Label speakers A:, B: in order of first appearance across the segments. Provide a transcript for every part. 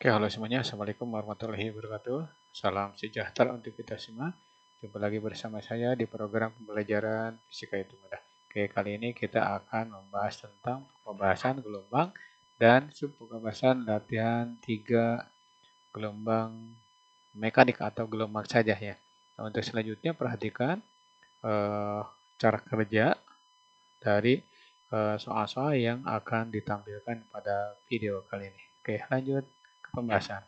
A: Oke, halo semuanya. Assalamualaikum warahmatullahi wabarakatuh. Salam sejahtera untuk kita semua. Jumpa lagi bersama saya di program pembelajaran Fisika itu Mudah. Oke, kali ini kita akan membahas tentang pembahasan gelombang dan subpembahasan latihan 3 gelombang mekanik atau gelombang saja ya. Nah, untuk selanjutnya perhatikan eh, cara kerja dari soal-soal yang akan ditampilkan pada video kali ini. Oke, lanjut ke pembahasan.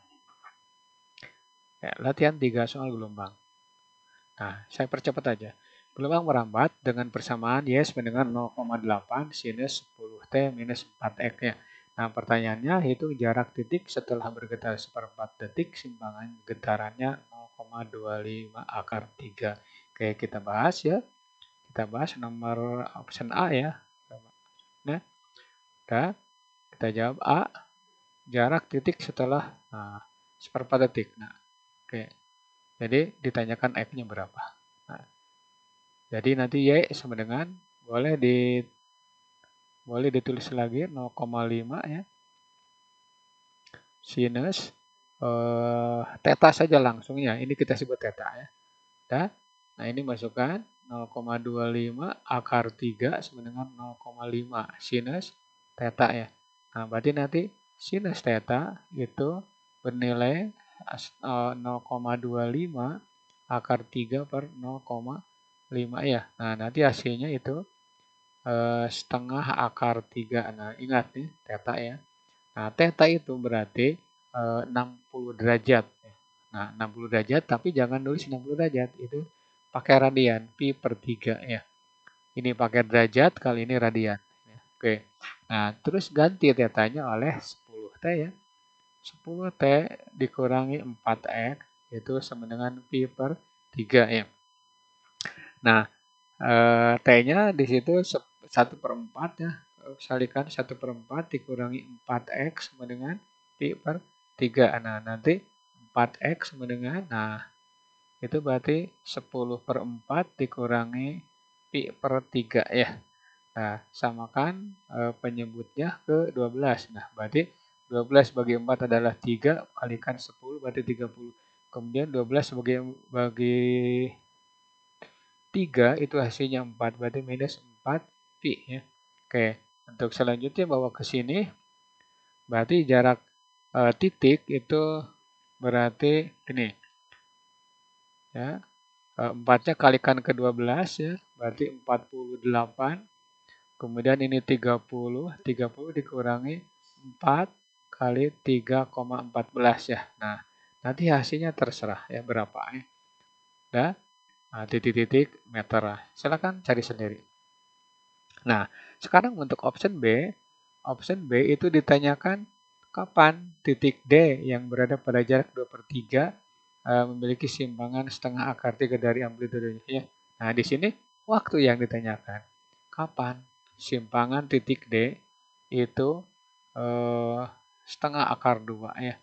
A: Ya, latihan 3 soal gelombang. Nah, saya percepat aja. Gelombang merambat dengan persamaan Y sama dengan 0,8 sinus 10T minus 4X ya. Nah, pertanyaannya hitung jarak titik setelah bergetar seperempat detik, simpangan getarannya 0,25 akar 3. Oke, kita bahas ya. Kita bahas nomor option A ya. Nah, kita jawab A, jarak titik setelah seperempat detik. Nah, oke. Jadi ditanyakan X-nya berapa. Nah, jadi nanti Y sama dengan boleh ditulis lagi 0,5 ya. Sinus theta saja langsung ya. Ini kita sebut theta ya. Nah, ini masukkan 0,25 akar 3 sama dengan 0,5 sinus theta ya. Nah, berarti nanti sinus theta itu bernilai 0,25 akar 3 per 0,5 ya. Nah, nanti hasilnya itu setengah akar 3. Nah, ingat nih, theta ya. Nah, theta itu berarti 60 derajat. Nah, 60 derajat, tapi jangan nulis 60 derajat. Itu pakai radian, pi per 3 ya. Ini pakai derajat, kali ini radian. Oke, nah terus ganti tetanya oleh 10T ya. 10T dikurangi 4X, itu sama dengan pi per 3 ya. Nah, T-nya di situ 1/4 ya. Salikan 1/4 dikurangi 4X sama dengan pi per 3. Nah, nanti 4X sama dengan, nah itu berarti 10/4 dikurangi pi per 3 ya. Nah, samakan penyebutnya ke 12. Nah, berarti 12 bagi 4 adalah 3, kalikan 10 berarti 30. Kemudian 12 bagi 3 itu hasilnya 4, berarti minus 4 pi ya. Oke, untuk selanjutnya bawa ke sini, berarti jarak titik itu berarti ini ya. 4-nya kalikan ke 12 ya, berarti 48. Kemudian ini 30 dikurangi 4 kali 3,14 ya. Nah, nanti hasilnya terserah ya berapa ya. Nah, titik-titik meter. Silakan cari sendiri. Nah, sekarang untuk option B itu ditanyakan kapan titik D yang berada pada jarak 2/3 memiliki simpangan setengah akar 3 dari amplitudenya ya. Nah, di sini waktu yang ditanyakan. Kapan simpangan titik D itu setengah akar 2 ya.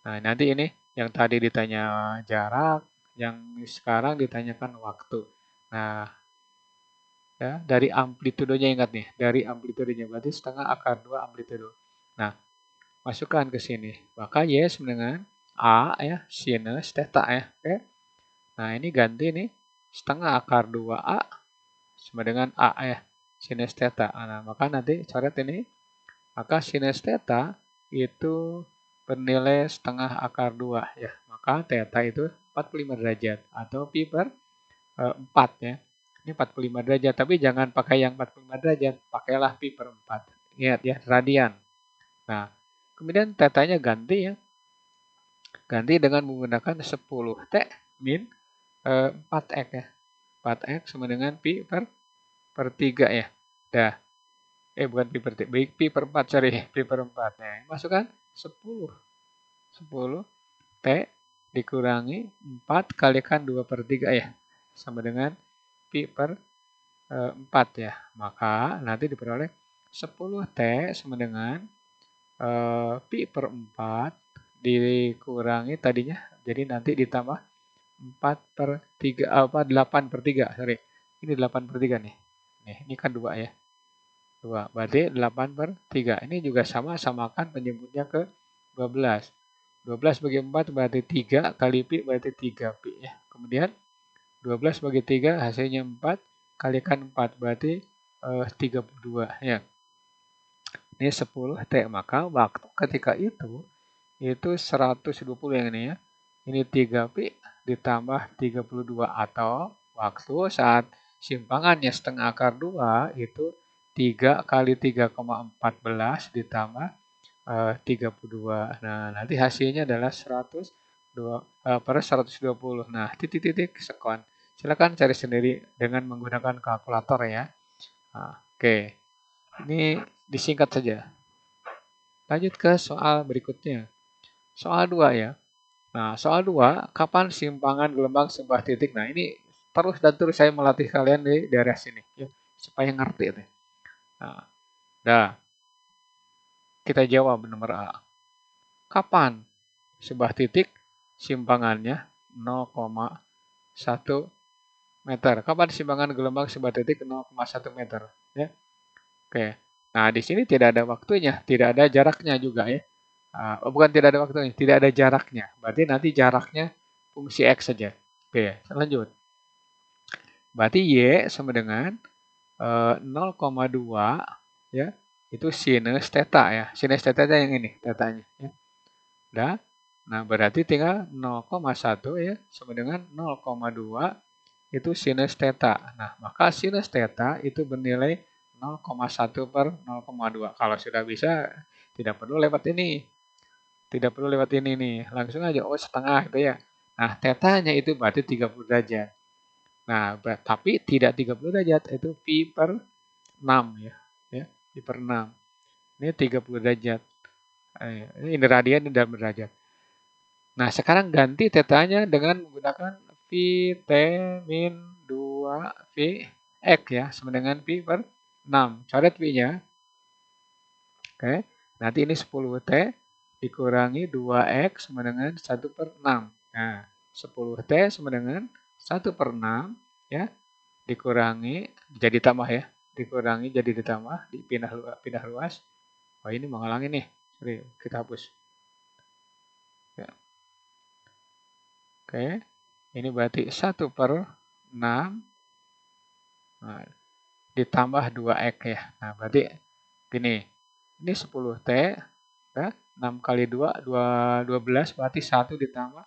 A: Nah, nanti ini yang tadi ditanya jarak, yang sekarang ditanyakan waktu. Nah, ya, dari amplitudenya ingat nih, dari amplitudenya berarti setengah akar 2 amplitudo. Nah, masukkan ke sini. Maka Y sama dengan A ya, sinus theta ya. Oke. Nah, ini ganti nih setengah akar 2A sama dengan A ya, sinus theta. Nah, maka nanti coret ini, maka sinus theta itu bernilai setengah akar 2 ya. Maka theta itu 45 derajat atau pi per 4 ya. Ini 45 derajat, tapi jangan pakai yang 45 derajat, pakailah pi per 4. Ingat ya, radian. Nah, kemudian tetanya ganti ya. Ganti dengan menggunakan 10T min 4X ya. 4X sama dengan pi per 3 ya. Dah. Bukan pi per 3, pi per 4, sorry. Pi per 4. Nah, masukkan 10. 10 T dikurangi 4 kalikan 2/3 ya. Sama dengan pi per 4 ya. Maka nanti diperoleh 10T sama dengan pi per 4 dikurangi tadinya. Jadi nanti ditambah 8/3, sorry. Ini 8/3 nih. Nih, ini kan 2 ya. 2, berarti 8/3. Ini juga sama, samakan penyebutnya ke 12. 12 bagi 4 berarti 3 kali pi berarti 3 pi ya. Kemudian 12 bagi 3 hasilnya 4 kalikan 4 berarti 32 ya. Ini 10 T, maka waktu ketika itu 120 yang ini ya. Ini 3 pi ditambah 32 atau waktu saat simpangannya setengah akar 2 itu 3 kali 3,14 ditambah 32. Nah, nanti hasilnya adalah 120. Nah, titik-titik sekon. Silakan cari sendiri dengan menggunakan kalkulator ya. Nah, oke. Ini disingkat saja. Lanjut ke soal berikutnya. Soal 2 ya. Nah, soal 2, kapan simpangan gelombang sebuah titik? Nah, ini terus dan terus saya melatih kalian di daerah sini ya, supaya ngerti nih. Nah, kita jawab nomor A. Kapan sebuah titik simpangannya 0,1 meter? Kapan simpangan gelombang sebuah titik 0,1 meter? Ya. Oke. Nah, di sini tidak ada waktunya, tidak ada jaraknya juga ya. Bukan tidak ada waktunya, tidak ada jaraknya. Berarti nanti jaraknya fungsi X saja. Oke, lanjut. Berarti Y sama dengan 0,2 ya, itu sinus theta ya. Sinus theta yang ini, tetanya ya. Udah. Nah, berarti tinggal 0,1 ya sama dengan 0,2 itu sinus theta. Nah, maka sinus theta itu bernilai 0,1 per 0,2. Kalau sudah bisa, tidak perlu lewat ini. Tidak perlu lewat ini nih. Langsung aja, oh setengah gitu ya. Nah, tetanya itu berarti 30 derajat. Nah, tapi tidak 30 derajat, itu pi per 6 ya. Pi per 6. Ini 30 derajat. Ini radian dan derajat. Nah, sekarang ganti tetanya dengan menggunakan pi T min 2 pi X ya, sama dengan pi per 6. Coret pi-nya. Oke, nanti ini 10 T dikurangi 2X sama dengan 1 per 6. Nah, 10 T sama dengan 1 per 6 ya, dikurangi, jadi tambah ya, dikurangi jadi ditambah, pindah ruas. Oh, ini menghalangi nih, sorry, kita hapus. Ya. Oke, ini berarti 1 per 6 nah, ditambah 2X ya. Nah, berarti gini, ini 10 T ya, 6 kali 2, 12 berarti 1 ditambah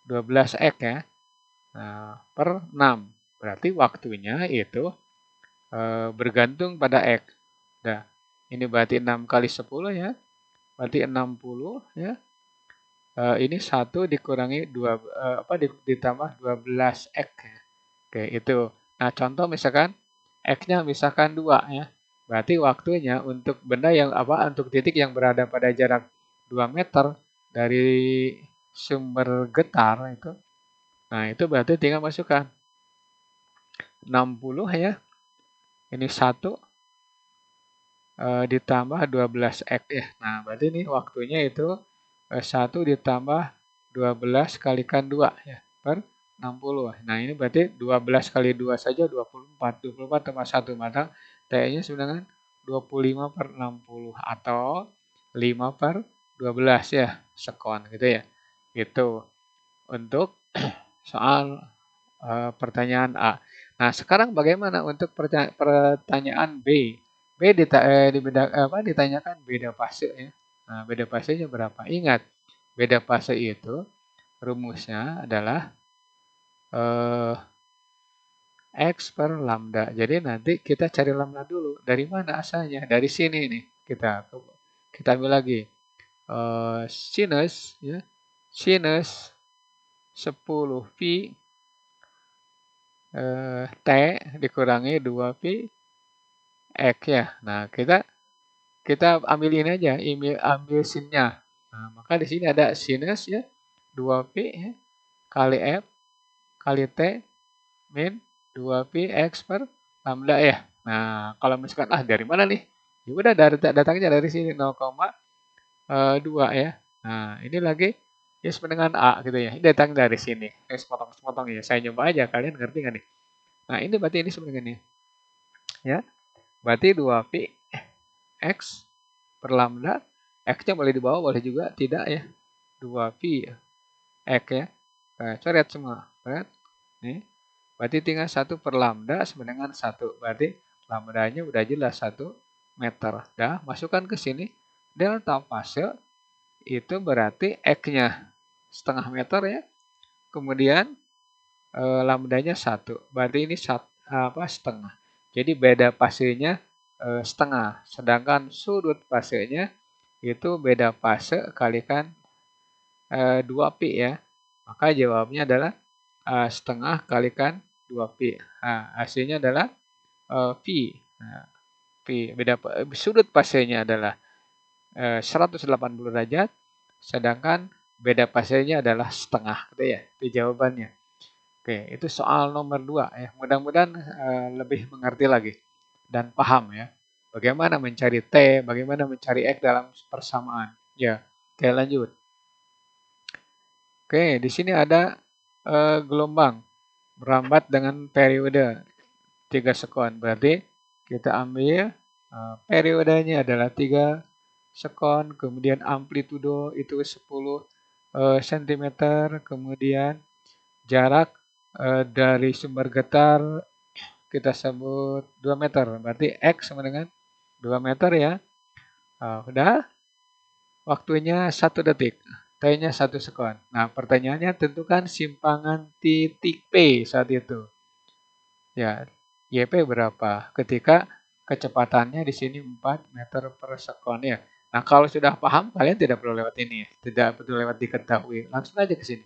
A: 12X ya. Nah, per 6. Berarti waktunya itu bergantung pada X. Nah, ini berarti 6 kali 10 ya. Berarti 60 ya. Ini 1 dikurangi 2 ditambah 12X ya. Oke, itu. Nah, contoh misalkan X-nya misalkan 2 ya. Berarti waktunya untuk benda yang untuk titik yang berada pada jarak 2 meter dari sumber getar itu. Nah, itu berarti tinggal masukkan 60 ya. Ini 1 ditambah 12X ya. Nah, berarti ini waktunya itu 1 ditambah 12 kalikan 2 ya, per 60. Nah, ini berarti 12 kali 2 saja 24. 24 tambah 1, maka T-nya sama dengan 25 per 60 atau 5 per 12 ya, sekon gitu ya. Gitu untuk soal pertanyaan A. Nah, sekarang bagaimana untuk pertanyaan B? Ditanyakan beda fase ya. Nah, beda fasenya berapa? Ingat, beda fase itu rumusnya adalah X per lambda. Jadi nanti kita cari lambda dulu. Dari mana asalnya? Dari sini nih. Kita ambil lagi. Sinus ya. Sinus 10 pi T dikurangi 2 pi X ya. Nah, kita ambil ini aja, ambil sinnya. Nah, maka di sini ada sinus ya, 2pi ya, kali F kali T min 2pi X per lambda ya. Nah, kalau misalkan dari mana nih? Ya udah datangnya dari sini 0,2 ya. Nah, ini lagi ya sama dengan A gitu ya. Ini datang dari sini. Sepotong-sepotong ya. Saya nyoba aja, kalian ngerti nggak nih? Nah, ini berarti ini sama dengan ini. Ya. Berarti 2pi X per lambda, X-nya boleh di bawah, boleh juga tidak ya. 2pi X ya. Nah, coret semua. Coret. Nih. Berarti tinggal 1 per lambda sama dengan 1. Berarti lambdanya udah jelas 1 meter. Dah, masukkan ke sini. Delta fase itu berarti X-nya setengah meter ya. Kemudian lambdanya 1. Berarti ini setengah. Jadi beda fasenya setengah. Sedangkan sudut fasenya itu beda fase kalikan 2pi ya. Maka jawabnya adalah setengah kalikan 2pi. Nah, hasilnya adalah pi. Nah, pi sudut fasenya adalah 180 derajat, sedangkan beda fasenya adalah setengah, gitu ya. Itu jawabannya. Oke, itu soal nomor 2 ya. Mudah-mudahan lebih mengerti lagi dan paham ya. Bagaimana mencari T, bagaimana mencari X dalam persamaan. Ya, oke lanjut. Oke, di sini ada gelombang merambat dengan periode 3 sekon. Berarti kita ambil periodenya adalah 3 sekon, kemudian amplitudo itu 10 cm, kemudian jarak dari sumber getar kita sebut 2 meter. Berarti X sama dengan 2 meter ya. Udah, waktunya 1 detik. T-nya 1 sekon. Nah, pertanyaannya tentukan simpangan titik P saat itu. Ya, YP berapa? Ketika kecepatannya di sini 4 meter per sekon ya. Nah, kalau sudah paham, kalian tidak perlu lewat ini ya. Tidak perlu lewat diketahui. Langsung aja ke sini.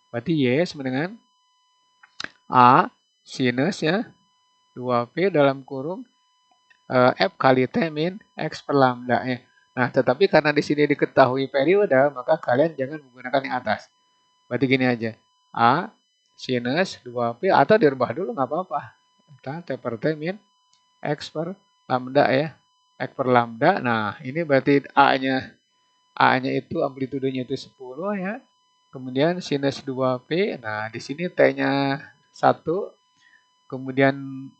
A: Berarti Y sama dengan A sinus ya 2P dalam kurung F kali T min X per lambda ya. Nah, tetapi karena di sini diketahui periode, maka kalian jangan menggunakan yang atas. Berarti gini aja. A sinus 2P atau dirubah dulu nggak apa-apa. T per T min X per lambda ya. X per lambda. Nah, ini berarti A-nya itu amplitudenya itu 10 ya. Kemudian sinus 2P. Nah, di sini T-nya 1. Kemudian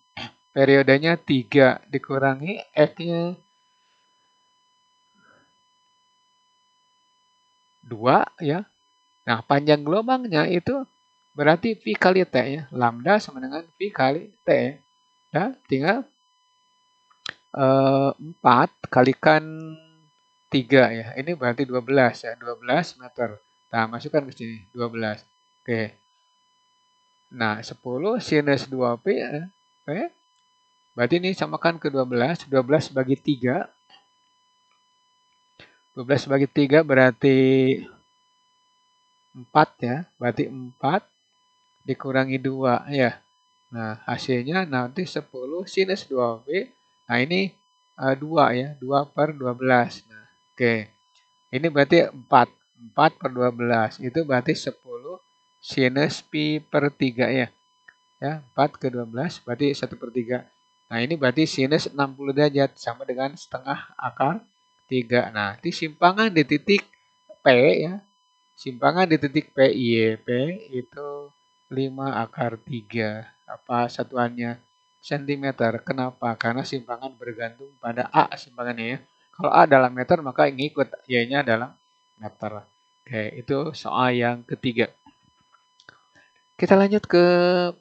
A: periodenya 3 dikurangi X-nya 2 ya. Nah, panjang gelombangnya itu berarti V kali T ya. Lambda sama dengan V kali T ya. Ya, tinggal 4 kalikan 3 ya. Ini berarti 12 ya. 12 meter. Nah, masukkan ke sini. 12. Oke. Nah, 10 sinus 2P ya. Oke. Berarti ini samakan ke 12. 12 bagi 3. 12 bagi 3 berarti 4 ya. Berarti 4 dikurangi 2 ya. Nah, hasilnya nanti 10 sinus 2B. Nah, ini 2 ya. 2 per 12. Nah, oke. Ini berarti 4. 4 per 12. Itu berarti 10 sinus pi per 3 ya. Ya, 4 ke 12 berarti 1 per 3. Nah, ini berarti sinus 60 derajat sama dengan setengah akar 3. Nah, di simpangan di titik P ya. Simpangan di titik P, YP itu 5 akar 3. Apa satuannya? Sentimeter. Kenapa? Karena simpangan bergantung pada A simpangannya ya. Kalau A dalam meter maka ngikut Y-nya dalam meter. Oke, itu soal yang ketiga. Kita lanjut ke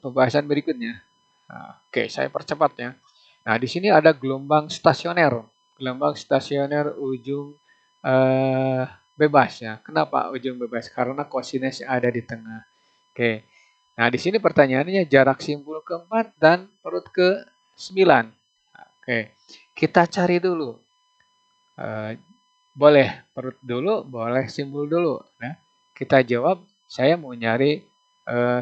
A: pembahasan berikutnya. Nah, oke, saya percepat ya. Nah, di sini ada gelombang stasioner. Gelombang stasioner ujung bebas ya. Kenapa ujung bebas? Karena kosinus ada di tengah. Oke. Nah, di sini pertanyaannya jarak simpul keempat dan perut ke-9. Oke. Kita cari dulu. Boleh perut dulu, boleh simpul dulu. Nah, kita jawab, saya mau nyari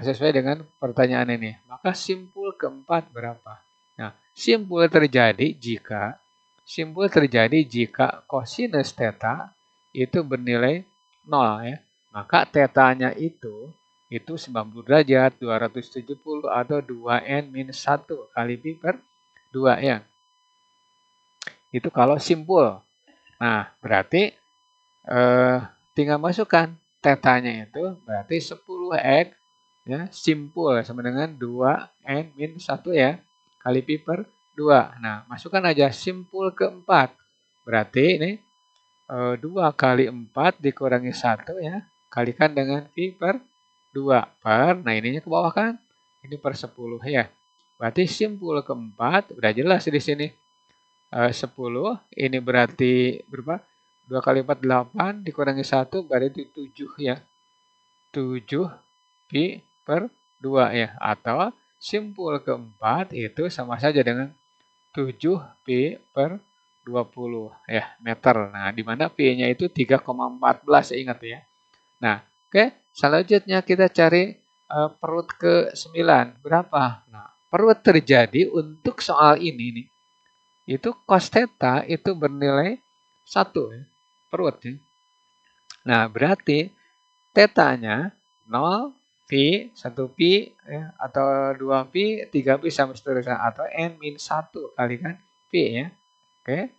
A: sesuai dengan pertanyaan ini. Maka simpul keempat berapa? Nah, simpul terjadi jika kosinus theta itu bernilai 0 ya. Maka tetanya itu 90 derajat, 270 atau 2n-1 kali pi per 2 ya. Itu kalau simpul. Nah, berarti tinggal masukkan tetanya itu berarti 10x ya, simpul sama dengan 2n-1 ya kali pi per 2. Nah, masukkan aja simpul keempat. Berarti ini 2 kali 4 dikurangi 1 ya. Kalikan dengan pi per 2 per, nah ininya ke bawah kan? Ini per 10 ya. Berarti simpul keempat, udah jelas di sini. 10, ini berarti berapa? 2 kali 4, 8, dikurangi 1, berarti 7 ya. 7 pi per 2 ya. Atau simpul keempat itu sama saja dengan 7 pi per 20 ya meter. Nah, di mana P-nya itu 3,14 ingat ya. Nah, oke, selanjutnya kita cari perut ke-9. Berapa? Nah, perut terjadi untuk soal ini nih. Itu cos theta itu bernilai 1 ya. Perut ya. Nah, berarti tetanya 0, pi, 1 pi ya, atau 2 pi, 3 pi sampai seterusnya atau n-1 kali kan pi ya. Oke.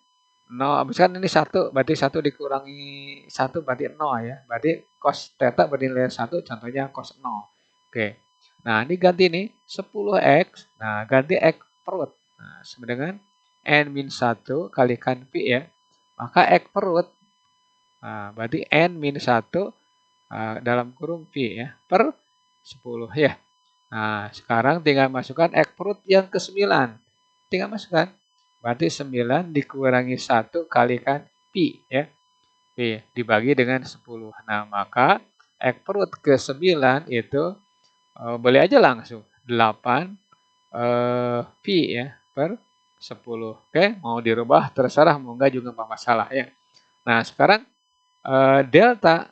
A: 0, misalkan ini 1, berarti 1 dikurangi 1 berarti 0 ya. Berarti cos theta bernilai 1, contohnya cos 0. Oke. Nah, ini ganti nih 10x. Nah, ganti x perut. Nah, sama dengan n-1 kalikan pi ya. Maka x perut. Nah, berarti n-1 dalam kurung pi ya per 10 ya. Nah, sekarang tinggal masukkan x perut yang ke-9. Tinggal masukkan. Berarti 9 dikurangi 1 kalikan pi ya. Pi dibagi dengan 10. Nah, maka x perut ke-9 itu boleh aja langsung 8 pi ya per 10. Oke, mau dirubah terserah, mau enggak juga enggak masalah ya. Nah, sekarang delta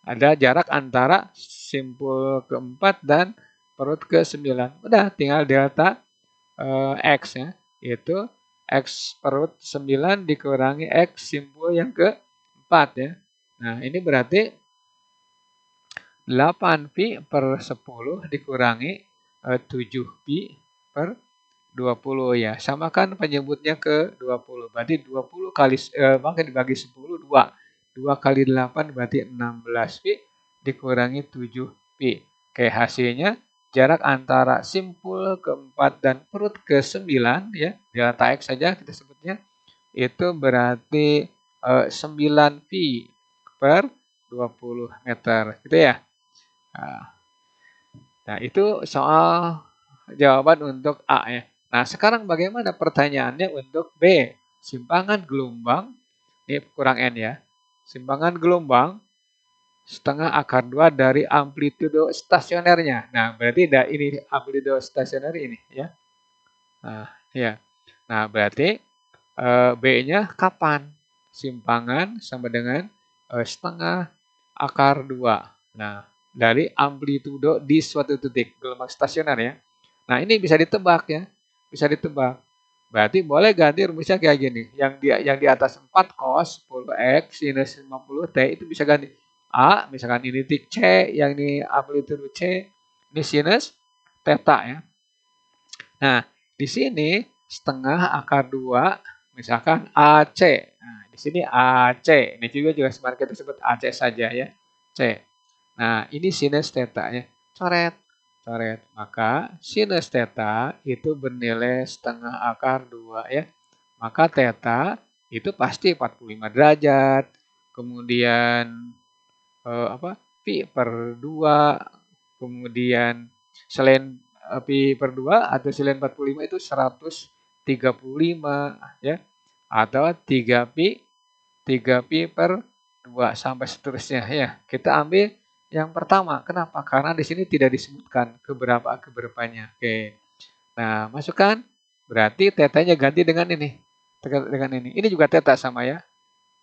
A: ada jarak antara simpul keempat dan perut ke-9. Udah tinggal delta x ya. Itu x perut 9 dikurangi x simpul yang ke-4 ya. Nah, ini berarti 8 pi per 10 dikurangi 7 pi per 20 ya. Samakan penyebutnya ke 20. Berarti 20 kali maka dibagi 10 2. 2 kali 8 berarti 16 pi dikurangi 7 pi. Oke, hasilnya jarak antara simpul keempat dan perut ke-9 ya, delta x saja kita sebutnya, itu berarti 9 pi per 20 meter gitu ya. Nah, itu soal jawaban untuk A ya. Nah, sekarang bagaimana pertanyaannya untuk B? Simpangan gelombang, ini kurang N ya. Simpangan gelombang setengah akar 2 dari amplitudo stasionernya. Nah, berarti ini amplitudo stasioner ini ya. Nah, ya. Nah, berarti B-nya kapan? Simpangan sama dengan setengah akar 2. Nah, dari amplitudo di suatu titik gelombang stasioner ya. Nah, ini bisa ditebak ya. Bisa ditebak. Berarti boleh ganti rumusnya kayak gini. Yang di atas 4 cos 10x sinus 50t itu bisa ganti A, misalkan ini titik C, yang ini amplitudo C, ini sinus theta ya. Nah, di sini setengah akar 2 misalkan AC. Nah, di sini AC. Ini juga sebenarnya kita sebut AC saja ya. C. Nah, ini sinus theta ya. Coret. Coret. Maka sinus theta itu bernilai setengah akar 2 ya. Maka theta itu pasti 45 derajat. Kemudian pi per 2. Kemudian selain pi per 2 atau selain 45 itu 135 ya. Atau 3pi per 2 sampai seterusnya ya. Kita ambil yang pertama. Kenapa? Karena di sini tidak disebutkan keberapanya. Oke. Nah, masukkan. Berarti tetanya ganti dengan ini. Dengan ini. Ini juga teta sama ya.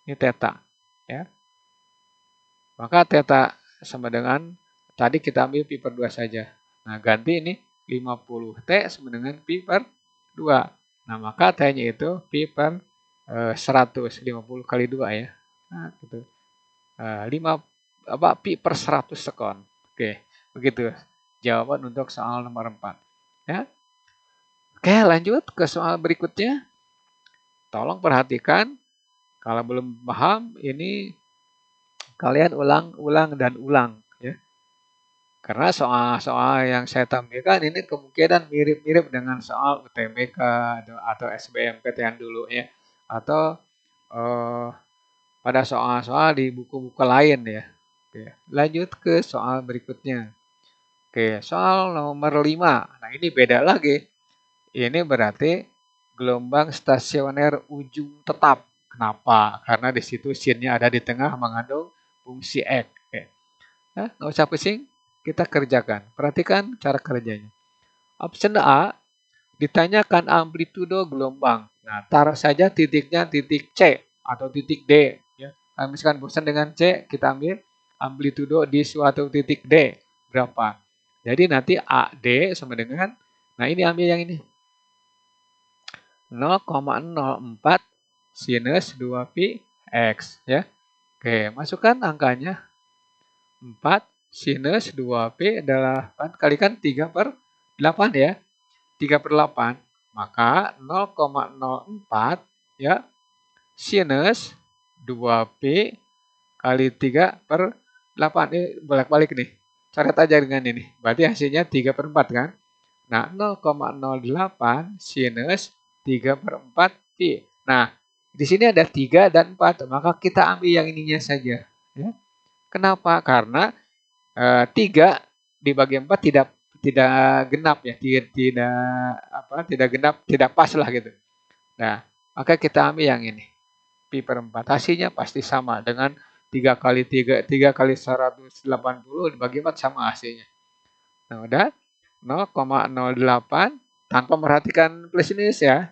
A: Ini teta. Ya. Maka teta sama dengan tadi kita ambil pi per 2 saja. Nah, ganti ini 50T sama dengan pi per 2. Nah, maka T-nya itu pi per 100. 50 kali 2 ya. Nah, gitu. 5 pi per 100 sekon. Oke, begitu. Jawaban untuk soal nomor 4. Ya. Oke, lanjut ke soal berikutnya. Tolong perhatikan. Kalau belum paham, ini kalian ulang dan ulang. Ya. Karena soal-soal yang saya tampilkan ini kemungkinan mirip-mirip dengan soal UTBK atau SBMPTN dulu ya. Atau pada soal-soal di buku-buku lain ya. Oke, lanjut ke soal berikutnya. Oke, soal nomor 5. Nah, ini beda lagi. Ini berarti gelombang stasioner ujung tetap. Kenapa? Karena di situ sin-nya ada di tengah mengandung fungsi X. Oke. Nah, nggak usah pusing, kita kerjakan. Perhatikan cara kerjanya. Option A, ditanyakan amplitudo gelombang. Nah, taruh saja titiknya titik C atau titik D. Ya. Kalau misalkan bosan dengan C, kita ambil amplitudo di suatu titik D. Berapa? Jadi nanti AD sama dengan, nah ini ambil yang ini. 0,04 sinus 2pi X. Ya. Oke, masukkan angkanya. 4 sinus 2pi adalah kalikan 3 per 8 ya. 3 per 8. Maka 0,04 ya sinus 2pi kali 3 per 8. Ini bolak-balik nih. Coret aja dengan ini. Berarti hasilnya 3 per 4 kan. Nah 0,08 sinus 3 per 4 pi. Nah di sini ada 3 dan 4. Maka kita ambil yang ininya saja. Ya. Kenapa? Karena 3 dibagi 4 tidak genap ya, tidak genap, tidak pas lah gitu. Nah, maka kita ambil yang ini. Pi per 4. Hasilnya pasti sama dengan 3 kali 180 dibagi 4 sama hasilnya. Nah, udah 0,08 tanpa memperhatikan plus minus ya.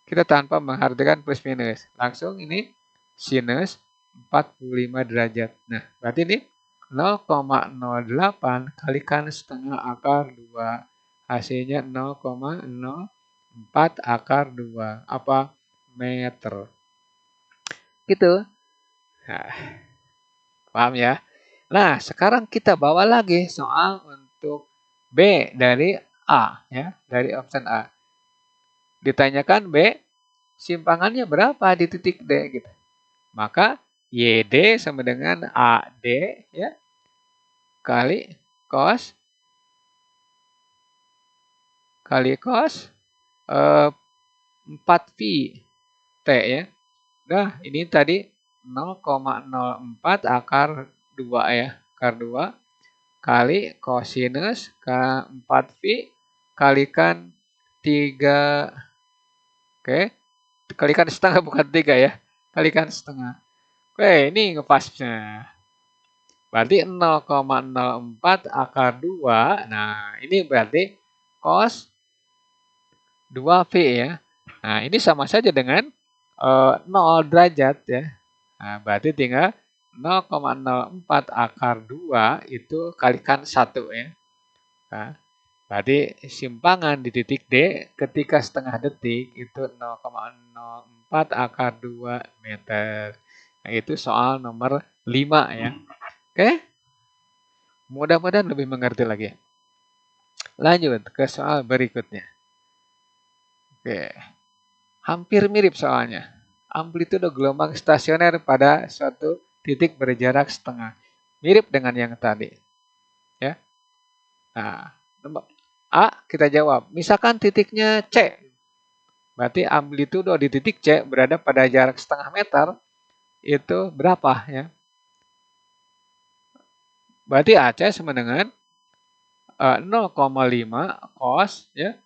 A: Kita tanpa memperhatikan plus minus. Langsung ini sinus 45 derajat. Nah, berarti ini 0,08 kalikan setengah akar 2. Hasilnya 0,04 akar 2. Apa? Meter. Gitu. Nah, paham ya? Nah, sekarang kita bawa lagi soal untuk B dari A. Ya, dari option A. Ditanyakan B, simpangannya berapa di titik D? Gitu. Maka YD sama dengan AD ya kali cos 4pi T ya. Nah, ini tadi 0,04 akar 2 ya. Akar 2 kali kosinus ke 4pi kalikan 3. Oke. Kalikan setengah bukan 3 ya. Kalikan setengah. Oke, ini ngepasnya. Berarti 0,04 akar 2. Nah, ini berarti cos 2V ya. Nah, ini sama saja dengan 0 derajat ya. Nah, berarti tinggal 0,04 akar 2 itu kalikan 1 ya. Nah, berarti simpangan di titik D ketika setengah detik itu 0,04 akar 2 meter. Nah, itu soal nomor 5 ya. Oke? Mudah-mudahan lebih mengerti lagi. Lanjut ke soal berikutnya. Oke. Hampir mirip soalnya. Amplitudo gelombang stasioner pada suatu titik berjarak setengah. Mirip dengan yang tadi. Ya. Nah, nomor A kita jawab. Misalkan titiknya C. Berarti amplitudo di titik C berada pada jarak setengah meter. Itu berapa ya? Berarti AC sama dengan 0,5 cos ya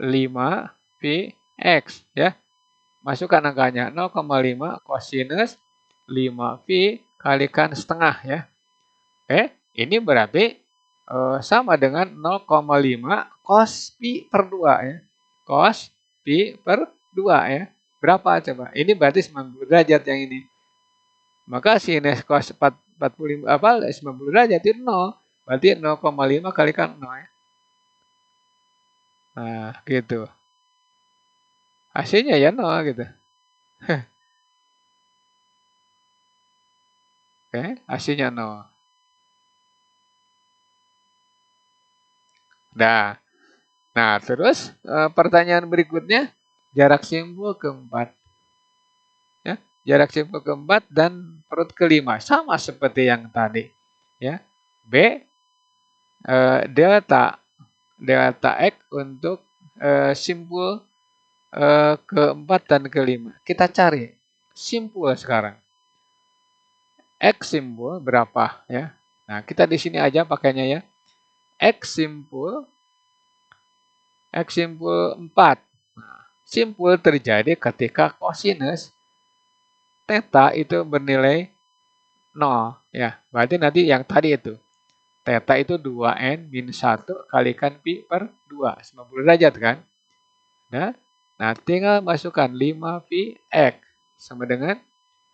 A: 5 pi X ya. Masukkan angkanya 0,5 kosinus 5 pi kalikan setengah ya. Ini berarti sama dengan 0,5 cos pi per 2 ya. Cos pi per 2 ya. Berapa coba? Ini berarti 90 derajat yang ini. Maka sinus cos 45 90 derajat itu 0. Berarti 0,5 kalikan 0 ya. Nah, gitu. Hasilnya ya 0 gitu. Oke, hasilnya 0. Nah, terus pertanyaan berikutnya, jarak simpul keempat. Ya, jarak simpul keempat dan perut kelima sama seperti yang tadi. Ya, B delta X untuk simpul keempat dan kelima. Kita cari simpul sekarang. X simpul berapa ya? Nah, kita di sini aja pakainya ya. X simpul 4. Nah, simpul terjadi ketika kosinus theta itu bernilai 0 ya. Berarti nanti yang tadi itu theta itu 2n min 1 kalikan pi per 2, 90 derajat kan? Nah, tinggal masukkan 5 pi x sama dengan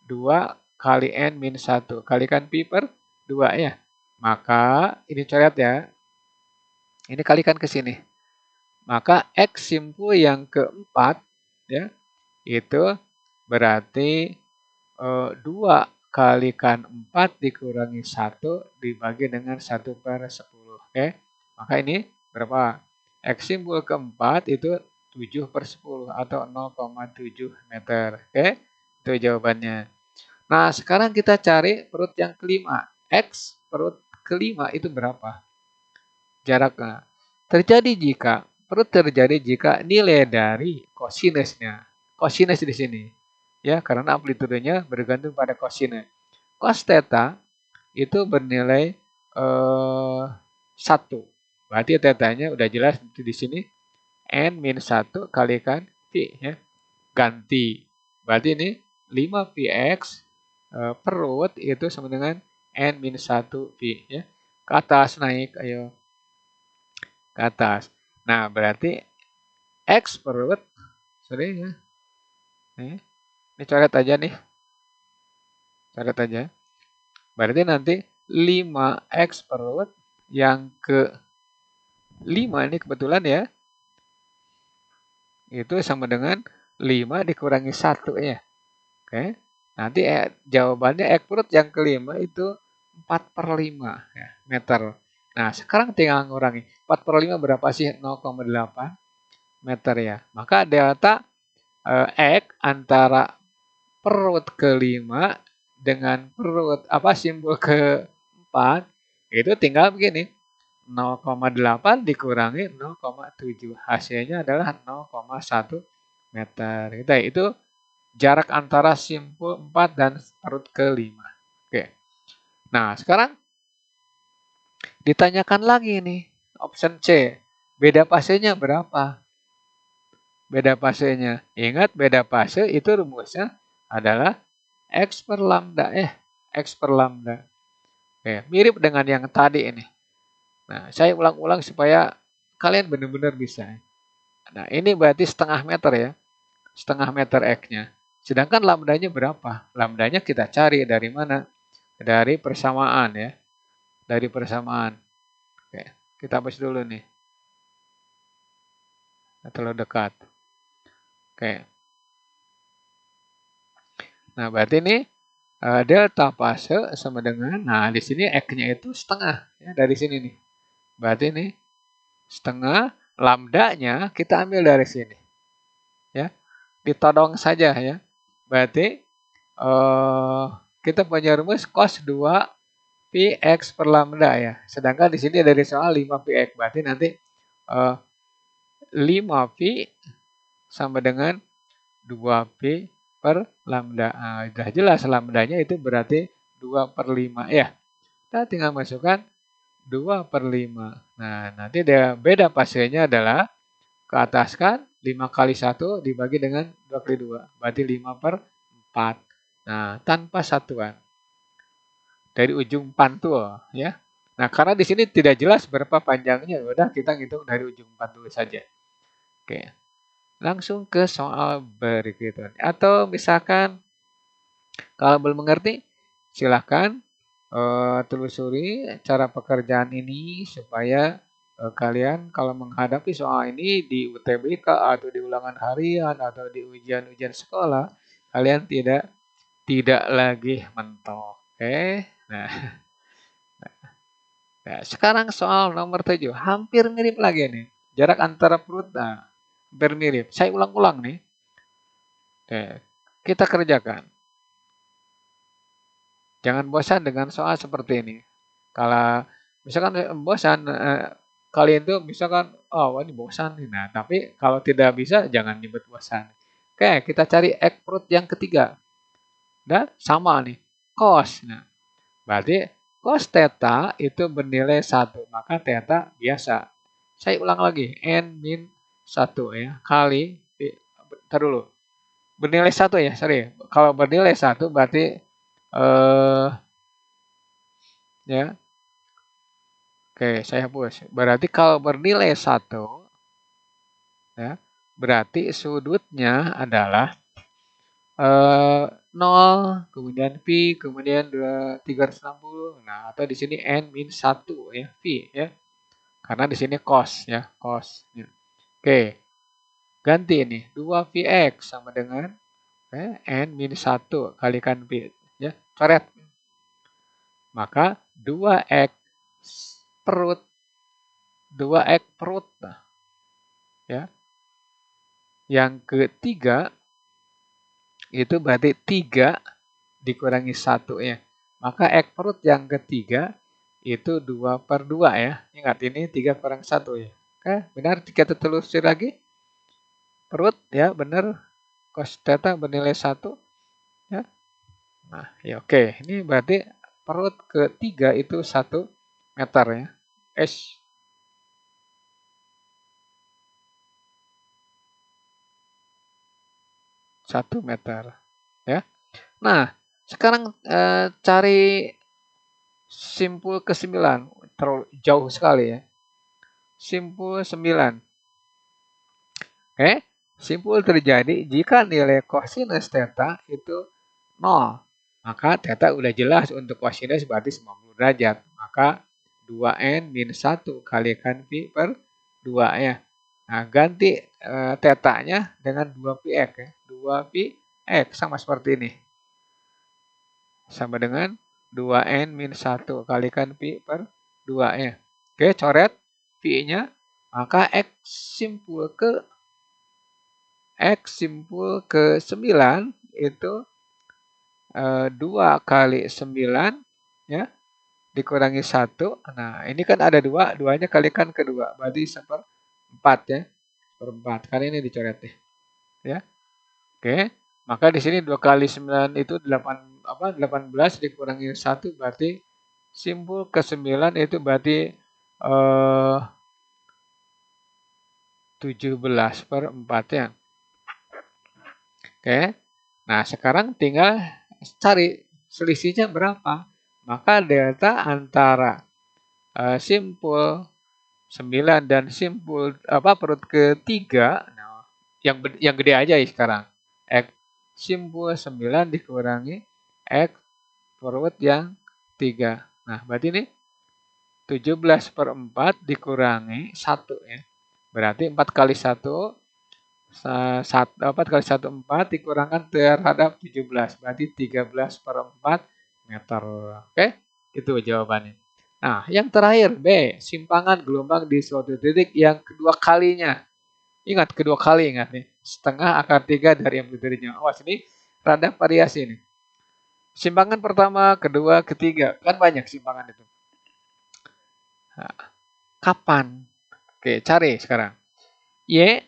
A: 2 kali n min 1 kalikan pi per 2 ya. Maka ini coret ya. Ini kalikan ke sini. Maka X simpul yang keempat ya itu berarti 2 kalikan 4 dikurangi 1 dibagi dengan 1/10. Oke. Maka ini berapa? X simpul keempat itu 7/10 atau 0,7 meter. Oke. Itu jawabannya. Nah, sekarang kita cari perut yang kelima. X perut kelima itu berapa? Jaraknya. Terjadi jika nilai dari kosinusnya. Kosinus di sini. Ya, karena amplitudenya bergantung pada kosinus. Cos theta itu bernilai 1. Berarti tetanya udah jelas di sini. N min 1 kalikan P. Ya. Ganti. Berarti ini 5 Px perut itu sama dengan N min 1 Pi. Ya. Ke atas naik, ayo. Ke atas. Nah, berarti X perut. Sorry ya. Ini coret aja nih. Coret aja. Berarti nanti 5X perut yang ke 5 ini kebetulan ya. Itu sama dengan 5 dikurangi 1 ya. Oke. Nanti jawabannya X perut yang kelima itu 4/5 ya, meter. Nah, sekarang tinggal ngurangi. 4/5 berapa sih? 0,8 meter ya. Maka delta X antara perut kelima dengan perut simpul keempat itu tinggal begini. 0,8 dikurangi 0,7. Hasilnya adalah 0,1 meter. Itu jarak antara simpul 4 dan perut kelima. Oke. Nah, sekarang ditanyakan lagi nih. Option C. Beda fasenya berapa? Beda fasenya. Ingat beda fase itu rumusnya adalah X per lambda. X per lambda. Oke, mirip dengan yang tadi ini. Nah, saya ulang-ulang supaya kalian benar-benar bisa. Nah, ini berarti setengah meter ya. Setengah meter X-nya. Sedangkan lambdanya berapa? Lambdanya kita cari dari mana? Dari persamaan ya. Dari persamaan. Oke, kita hapus dulu nih. Terlalu dekat. Oke. Nah, berarti ini delta fase sama dengan, nah di sini X-nya itu setengah ya, dari sini nih. Berarti ini setengah, lambdanya kita ambil dari sini. Ya, ditodong saja ya. Berarti kita punya rumus cos 2 Px per lambda ya. Sedangkan di sini dari soal 5Px. Berarti nanti 5Pi sama dengan 2P per lambda. Nah, sudah jelas lambdanya itu berarti 2/5 ya. Kita tinggal masukkan 2/5. Nah, nanti beda fasenya adalah ke atas kan 5 kali 1 dibagi dengan 2 kali 2. Berarti 5/4. Nah, tanpa satuan. Dari ujung pantul ya. Nah, karena di sini tidak jelas berapa panjangnya, udah kita hitung dari ujung pantul saja. Oke. Langsung ke soal berikutnya. Atau misalkan kalau belum mengerti, silahkan telusuri cara pekerjaan ini supaya kalian kalau menghadapi soal ini di UTBK atau di ulangan harian atau di ujian-ujian sekolah, kalian tidak lagi mentok. Oke. Nah, sekarang soal nomor 7. Hampir mirip lagi nih. Jarak antara perut hampir mirip. Saya ulang-ulang nih. Oke. Kita kerjakan. Jangan bosan dengan soal seperti ini. Kalau misalkan bosan, kalian tuh misalkan, oh ini bosan nih. Nah, tapi kalau tidak bisa, jangan nyebut bosan. Oke, kita cari X perut yang ketiga. Dan sama nih, cos. Nah, Berarti cos theta itu bernilai 1. Maka theta biasa. Saya ulang lagi. N min 1 ya. Kali. Bentar dulu. Bernilai 1 ya. Sorry. Kalau bernilai 1 berarti. Ya. Oke. Saya hapus. Berarti kalau bernilai 1. Ya. Berarti sudutnya adalah 0, kemudian Pi, kemudian 360. Nah, atau di sini N min 1 ya, Pi ya. Karena di sini cos ya, cos. Ya. Oke. Ganti ini. 2Px sama dengan N min 1 kalikan Pi ya. Coret. Maka 2X perut 2X perut nah, ya. Yang ketiga itu berarti 3 dikurangi 1 ya. Maka X perut yang ketiga itu 2/2 ya. Ingat ini 3 kurang 1 ya. Oke, benar kita telusuri lagi. Perut ya, benar. Cos theta bernilai 1 ya. Nah, ya oke. Ini berarti perut ketiga itu 1 meter ya. S 1 meter ya. Nah, sekarang cari simpul ke-9. Terlalu jauh sekali ya. Simpul 9. Simpul terjadi jika nilai kosinus theta itu 0. Maka theta udah jelas untuk kosinus berarti 90 derajat. Maka 2N min 1 kalikan Pi per 2 ya. Nah, ganti theta-nya dengan 2Px ya. 2Px sama seperti ini. Sama dengan 2N min 1 kalikan Pi per 2 ya. Oke, coret Pi-nya. Maka X simpul ke-9 itu 2 kali 9 ya dikurangi 1. Nah, ini kan ada 2, 2-nya kalikan ke 2. Berarti 1/4 ya. 1/4. Kali ini dicoret deh. Ya. Oke. Maka di sini 2 kali 9 itu 18 dikurangi 1 berarti simpul ke-9 itu berarti 17/4 ya. Oke. Nah, sekarang tinggal cari selisihnya berapa. Maka delta antara simpul 9 dan simpul perut ketiga, nah, yang gede aja ya sekarang. X simpul 9 dikurangi X perut yang 3. Nah, berarti ini 17/4 dikurangi 1 ya. Berarti 4 kali 1 4 kali 1 4 dikurangkan terhadap 17. Berarti 13/4 meter. Oke, itu jawabannya. Nah, yang terakhir B, simpangan gelombang di suatu titik yang kedua kalinya. Ingat, kedua kali ingat nih. Setengah akar 3 dari amplitudenya. Awas ini rada variasi nih. Simpangan pertama, kedua, ketiga. Kan banyak simpangan itu. Nah, kapan? Oke, cari sekarang. Y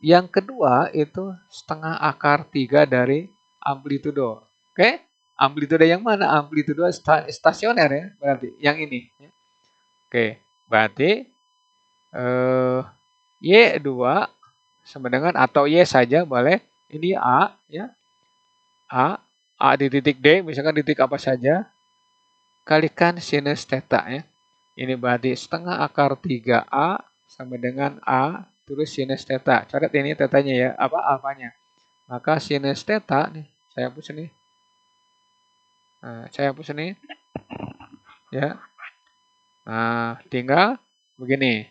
A: yang kedua itu setengah akar 3 dari amplitudo. Oke? Amplitudo yang mana? Amplitudo stasioner ya, berarti yang ini. Oke, berarti Y2 sama dengan atau Y saja boleh. Ini A ya. A di titik D, misalkan di titik apa saja. Kalikan sinus theta ya. Ini berarti setengah akar 3A sama dengan A terus sinus theta. Coret ini tetanya ya, alfanya. Maka sinus theta nih, saya hapus ini. Nah, saya hapus ini. Ya. Nah, tinggal begini.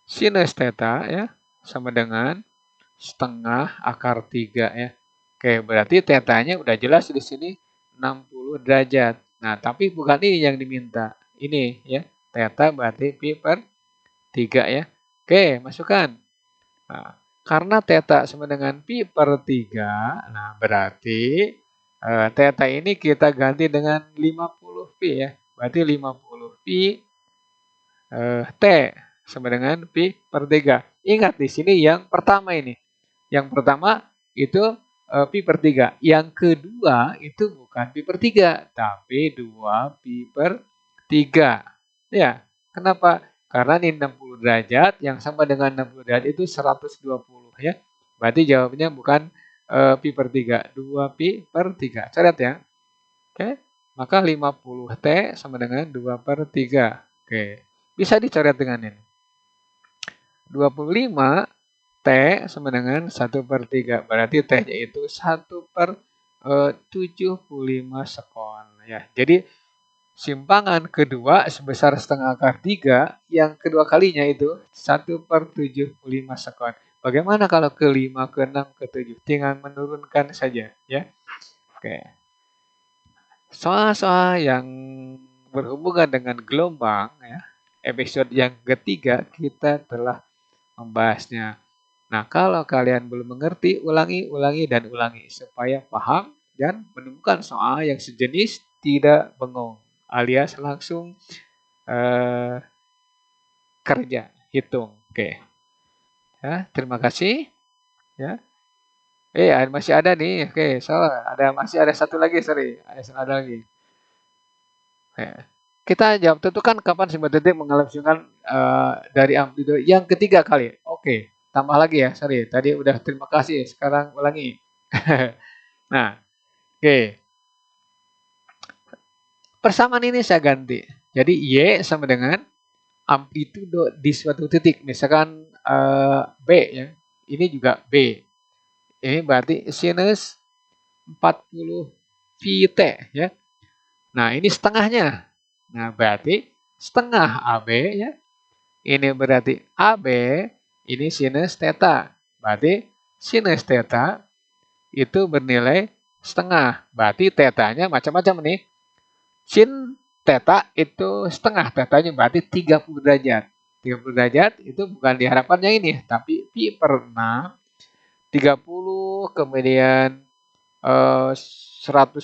A: Sinus theta ya sama dengan setengah akar 3 ya. Oke, berarti tetanya udah jelas di sini 60 derajat. Nah, tapi bukan ini yang diminta. Ini ya. Theta berarti Pi per 3 ya. Oke, masukkan. Nah, karena theta sama dengan Pi per 3, nah berarti theta ini kita ganti dengan 50 Pi ya. Berarti 50 Pi T sama dengan Pi per 3. Ingat di sini yang pertama ini. Yang pertama itu pi per 3. Yang kedua itu bukan pi per 3, tapi 2 pi per 3. Ya, kenapa? Karena ini 60 derajat, yang sama dengan 60 derajat itu 120 ya. Berarti jawabnya bukan pi per 3, 2 pi per 3. Coret ya. Oke, maka 50 T sama dengan 2 per 3. Oke, bisa dicoret dengan ini. 25 T sama dengan 1 per 3. Berarti T-nya itu 1 per 75 sekon. Ya, jadi simpangan kedua sebesar setengah akar 3, yang kedua kalinya itu 1 per 75 sekon. Bagaimana kalau ke 5, ke 6, ke 7? Tinggal menurunkan saja. Ya. Oke. Soal-soal yang berhubungan dengan gelombang, ya, episode yang ketiga kita telah membahasnya. Nah, kalau kalian belum mengerti, ulangi supaya paham dan menemukan soal yang sejenis tidak bengong, alias langsung kerja, hitung. Oke. Ya, terima kasih. Ya. Masih ada nih. Oke, salah. Masih ada satu lagi, sorry. Ada lagi. Ya. Kita jawab tentukan kapan simbol detik mengalamikan dari amplitudo yang ketiga kali. Oke, tambah lagi ya, sorry. Tadi udah terima kasih, sekarang ulangi. Nah, oke. Persamaan ini saya ganti. Jadi Y sama dengan amplitudo di suatu titik. Misalkan B ya. Ini juga B. Ini berarti sinus 40 Vt ya. Nah, ini setengahnya. Nah, berarti setengah AB ya. Ini berarti AB, ini sinus theta. Berarti sinus theta itu bernilai setengah. Berarti theta-nya macam-macam nih. Sin theta itu setengah. Theta-nya berarti 30 derajat. 30 derajat itu bukan diharapkannya ini, tapi pi per 6, 30, kemudian 150.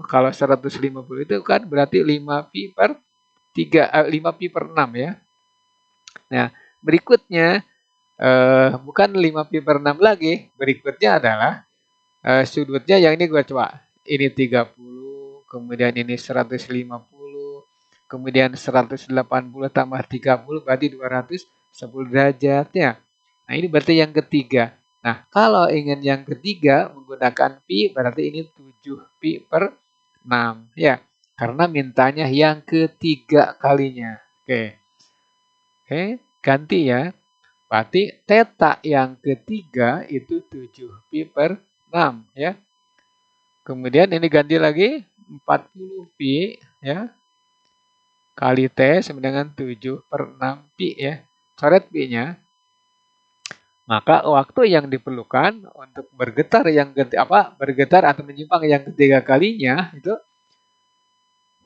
A: Kalau 150 itu kan berarti 5 pi per 5 pi per 6 ya. Nah, berikutnya bukan 5 pi per 6 lagi. Berikutnya adalah sudutnya yang ini gue coba. Ini 30, kemudian ini 150, kemudian 180 tambah 30 berarti 210 derajat ya. Nah, ini berarti yang ketiga. Nah, kalau ingin yang ketiga menggunakan pi berarti ini 7 pi per 6 ya. Karena mintanya yang ketiga kalinya. Oke. Oke, ganti ya. Berarti theta yang ketiga itu 7 pi per 6 ya. Kemudian ini ganti lagi 40 pi ya. Kali T sama dengan 7 per 6 pi ya. Coret pi-nya. Maka waktu yang diperlukan untuk bergetar bergetar atau menyimpang yang ketiga kalinya itu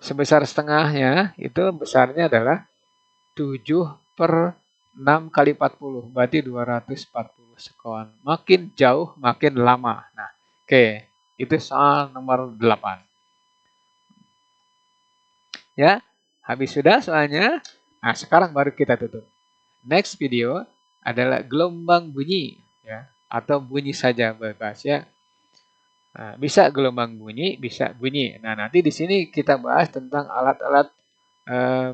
A: sebesar setengahnya itu besarnya adalah 7 per 6 kali 40 berarti 240 sekon. Makin jauh makin lama. Nah, oke, itu soal nomor 8. Ya, habis sudah soalnya. Nah, sekarang baru kita tutup. Next video adalah gelombang bunyi ya, atau bunyi saja bebas ya. Nah, bisa gelombang bunyi, bisa bunyi. Nah, nanti di sini kita bahas tentang alat-alat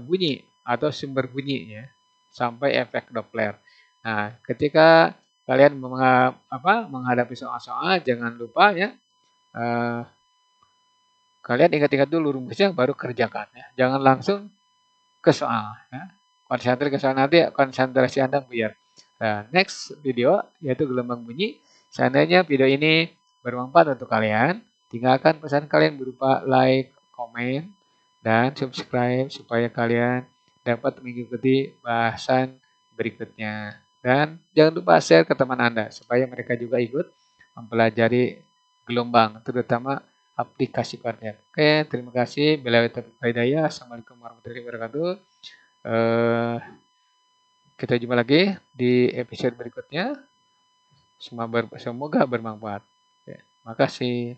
A: bunyi atau sumber bunyi ya, sampai efek Doppler. Nah, ketika kalian menghadapi soal-soal, jangan lupa ya, kalian ingat-ingat dulu rumusnya, baru kerjakan ya. Jangan langsung ke soal. Ya. Konsentrasi ke soal nanti, konsentrasi Anda buyar. Nah, next video yaitu gelombang bunyi. Seandainya video ini bermanfaat untuk kalian, tinggalkan pesan kalian berupa like, komen, dan subscribe supaya kalian dapat mengikuti bahasan berikutnya. Dan jangan lupa share ke teman Anda supaya mereka juga ikut mempelajari gelombang, terutama aplikasi konten. Oke, terima kasih. Bila hidayah. Assalamualaikum warahmatullahi wabarakatuh. Kita jumpa lagi di episode berikutnya. Semoga bermanfaat. Makasih.